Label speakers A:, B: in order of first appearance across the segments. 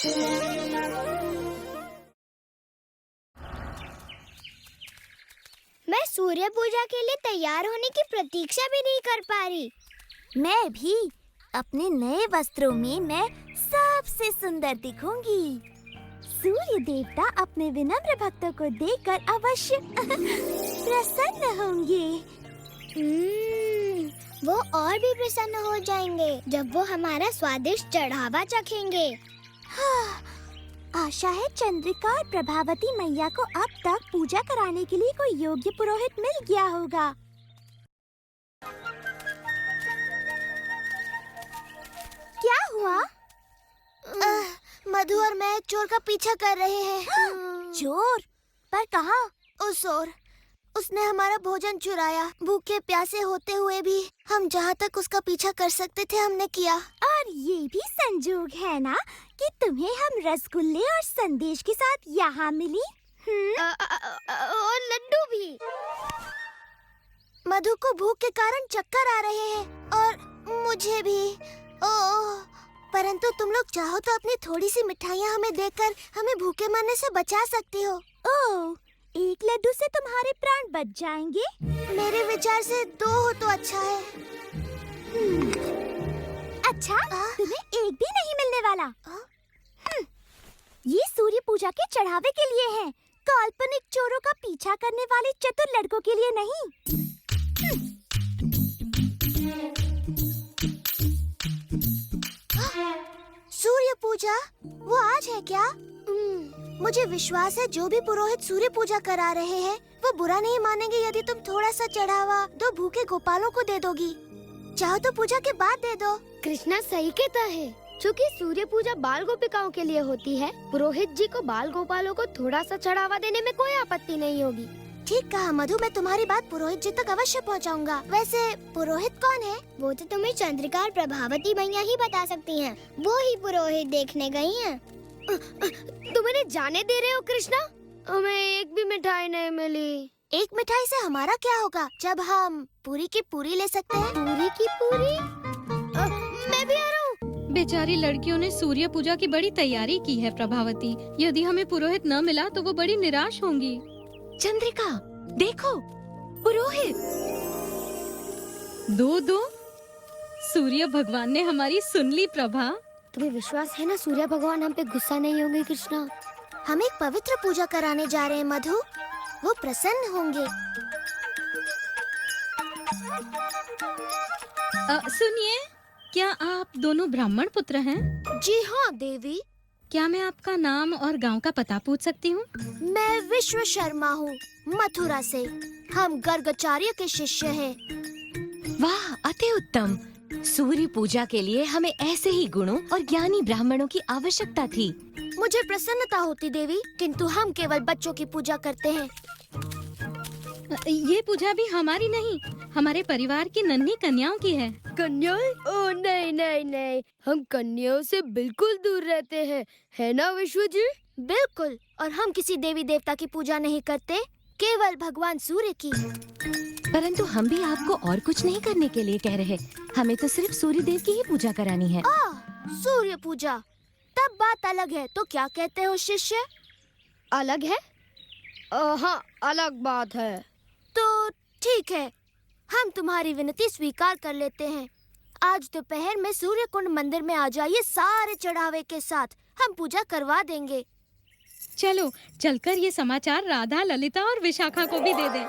A: मैं सूर्य पूजा के लिए तैयार होने की प्रतीक्षा भी नहीं कर पा रही।
B: मैं भी। अपने नए वस्त्रों में मैं सबसे सुंदर दिखूंगी। सूर्य देवता अपने विनम्र भक्तों को देखकर अवश्य प्रसन्न होंगे।
A: वो और भी प्रसन्न हो जाएंगे जब वो हमारा स्वादिष्ट चढ़ावा चखेंगे।
B: हाँ, आशा है चंद्रिका और प्रभावती मैया को अब तक पूजा कराने के लिए कोई योग्य पुरोहित मिल गया होगा। क्या हुआ?
A: मधु और मैं चोर का पीछा कर रहे हैं।
B: चोर? पर कहाँ?
A: उस ओर। उसने हमारा भोजन चुराया। भूखे प्यासे होते हुए भी हम जहाँ तक उसका पीछा कर सकते थे हमने किया।
B: और ये भी संजोग है ना कि तुम्हें हम रसगुल्ले और संदेश के साथ यहाँ मिली।
A: और लड्डू भी। मधु को भूख के कारण चक्कर आ रहे हैं और मुझे भी। ओह, परंतु तुम लोग चाहो तो अपनी थोड़ी सी मिठाइयाँ हमें देकर हमें भूखे मरने से बचा सकती हो।
B: ओह, एक लड्डू से तुम्हारे प्राण बच जाएंगे।
A: मेरे विचार से 2 हो तो अच्छा है।
B: अच्छा, तुम्हें एक भी नहीं मिलने वाला। ये सूर्य पूजा के चढ़ावे के लिए है, काल्पनिक चोरों का पीछा करने वाले चतुर लड़कों के लिए नहीं।
A: सूर्य पूजा वो आज है क्या? मुझे विश्वास है जो भी पुरोहित सूर्य पूजा करा रहे हैं वो बुरा नहीं मानेंगे यदि तुम थोड़ा सा चढ़ावा 2 भूखे गोपालों को दे दोगी। चाहो तो पूजा के बाद दे दो।
C: कृष्णा सही कहता है। चूँकि सूर्य पूजा बाल गोपिकाओं के लिए होती है, पुरोहित जी को बाल गोपालों को थोड़ा सा चढ़ावा देने में कोई आपत्ति नहीं होगी।
A: ठीक कहा मधु, मैं तुम्हारी बात पुरोहित जी तक अवश्य पहुंचाऊंगा। वैसे पुरोहित कौन है? वो तो तुम्हें चंद्रिका और प्रभावती मैया ही बता सकती हैं। वो ही पुरोहित देखने गई हैं।
C: तुम इन्हें जाने दे रहे हो कृष्णा? हमें एक भी मिठाई नहीं मिली।
A: एक मिठाई से हमारा क्या होगा जब हम पूरी की पूरी ले सकते हैं।
C: पूरी की पूरी? मैं भी आ रहा हूँ।
D: बेचारी लड़कियों ने सूर्य पूजा की बड़ी तैयारी की है प्रभावती। यदि हमें पुरोहित न मिला तो वो बड़ी निराश होंगी।
E: चंद्रिका, देखो, पुरोहित।
D: दो सूर्य भगवान ने हमारी सुन ली प्रभा।
C: तुम्हें विश्वास है ना सूर्य भगवान हम पे गुस्सा नहीं होंगे कृष्णा?
A: हम एक पवित्र पूजा कराने जा रहे हैं मधु, वो प्रसन्न होंगे।
D: सुनिए, क्या आप दोनों ब्राह्मण पुत्र हैं?
A: जी हाँ देवी।
D: क्या मैं आपका नाम और गांव का पता पूछ सकती हूँ?
A: मैं विश्व शर्मा हूँ, मथुरा से। हम गर्गाचार्य के शिष्य हैं।
E: वाह, अति उत्तम। सूर्य पूजा के लिए हमें ऐसे ही गुणों और ज्ञानी ब्राह्मणों की आवश्यकता थी।
A: मुझे प्रसन्नता होती देवी, किंतु हम केवल बच्चों की पूजा करते हैं।
D: ये पूजा भी हमारी नहीं, हमारे परिवार की नन्ही कन्याओं की है।
C: कन्याएं? ओह नहीं नहीं नहीं, हम कन्याओं से बिल्कुल दूर रहते हैं, है ना विश्व जी?
A: बिल्कुल। और हम किसी देवी देवता की पूजा नहीं करते, केवल भगवान सूर्य की।
E: परंतु हम भी आपको और कुछ नहीं करने के लिए कह रहे। हमें तो सिर्फ सूर्य देव की ही पूजा करानी है।
A: सूर्य पूजा? तब बात अलग है। तो क्या कहते हो शिष्य?
C: अलग है? हाँ, अलग बात है।
A: तो ठीक है, हम तुम्हारी विनती स्वीकार कर लेते हैं। आज दोपहर में सूर्य कुंड मंदिर में आ जाइए सारे चढ़ावे के साथ, हम पूजा करवा देंगे।
D: चलो चलकर ये समाचार राधा, ललिता और विशाखा को भी दे दें।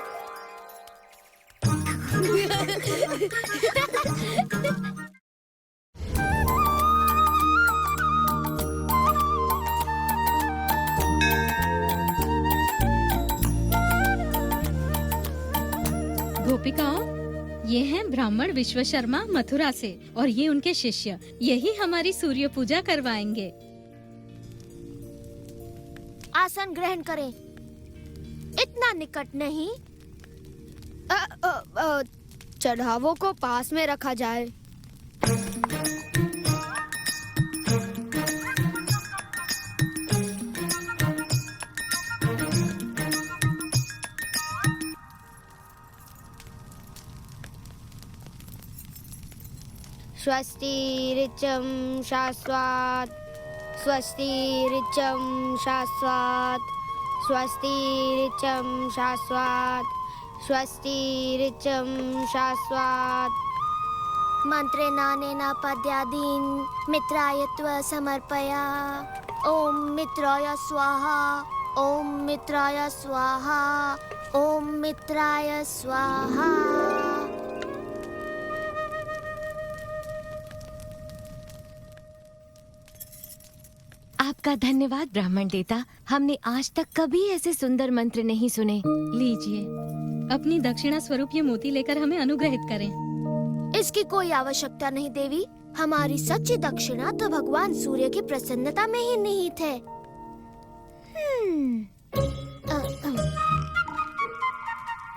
D: गोपिकाओं, ये हैं ब्राह्मण विश्वशर्मा मथुरा से और ये उनके शिष्य। यही हमारी सूर्य पूजा करवाएंगे।
A: आसन ग्रहण करें। इतना निकट नहीं।
C: चढ़ावों को पास में रखा जाए। स्वस्ति ऋचं शाश्वत स्वस्ति ऋचम शाश्वत, स्वस्ति ऋचम शाश्वत, स्वस्ति ऋचम शाश्वत।
A: मंत्रेणानेन पद्यादीन् मित्राय त्व समर्पया। ओम मित्राय स्वाहा, ओम मित्राय स्वाहा, ओम मित्राय स्वाहा।
E: आपका धन्यवाद ब्राह्मण देवता। हमने आज तक कभी ऐसे सुंदर मंत्र नहीं सुने।
D: लीजिए, अपनी दक्षिणा स्वरूप ये मोती लेकर हमें अनुग्रहित करें।
A: इसकी कोई आवश्यकता नहीं देवी। हमारी सच्ची दक्षिणा तो भगवान सूर्य की प्रसन्नता में ही निहित है।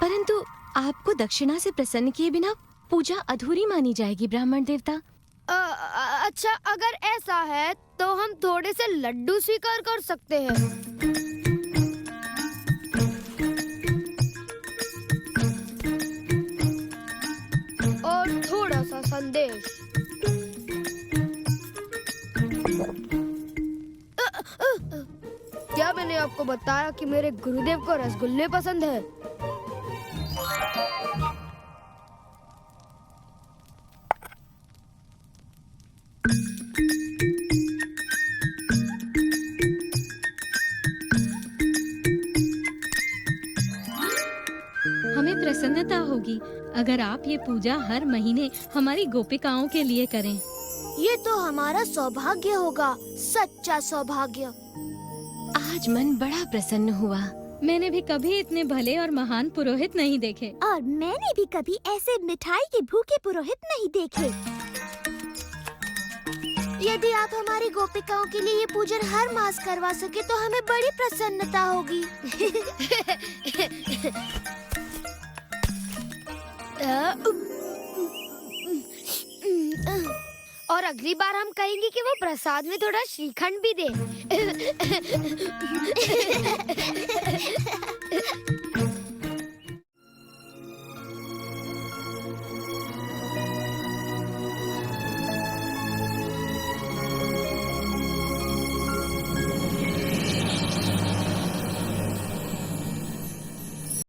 E: परंतु आपको दक्षिणा से प्रसन्न किए बिना पूजा अधूरी मानी जाएगी ब्राह्मण देवता।
C: अच्छा, अगर ऐसा है तो हम थोड़े से लड्डू स्वीकार कर सकते हैं। और थोड़ा सा संदेश। क्या मैंने आपको बताया कि मेरे गुरुदेव को रसगुल्ले पसंद है?
D: हमें प्रसन्नता होगी अगर आप ये पूजा हर महीने हमारी गोपिकाओं के लिए करें।
A: ये तो हमारा सौभाग्य होगा, सच्चा सौभाग्य।
E: आज मन बड़ा प्रसन्न हुआ।
D: मैंने भी कभी इतने भले और महान पुरोहित नहीं देखे।
B: और मैंने भी कभी ऐसे मिठाई के भूखे पुरोहित नहीं देखे।
A: यदि आप हमारी गोपिकाओं के लिए ये पूजन हर मास करवा सके तो हमें बड़ी प्रसन्नता होगी।
C: और अगली बार हम कहेंगे कि वो प्रसाद में थोड़ा श्रीखंड भी दे।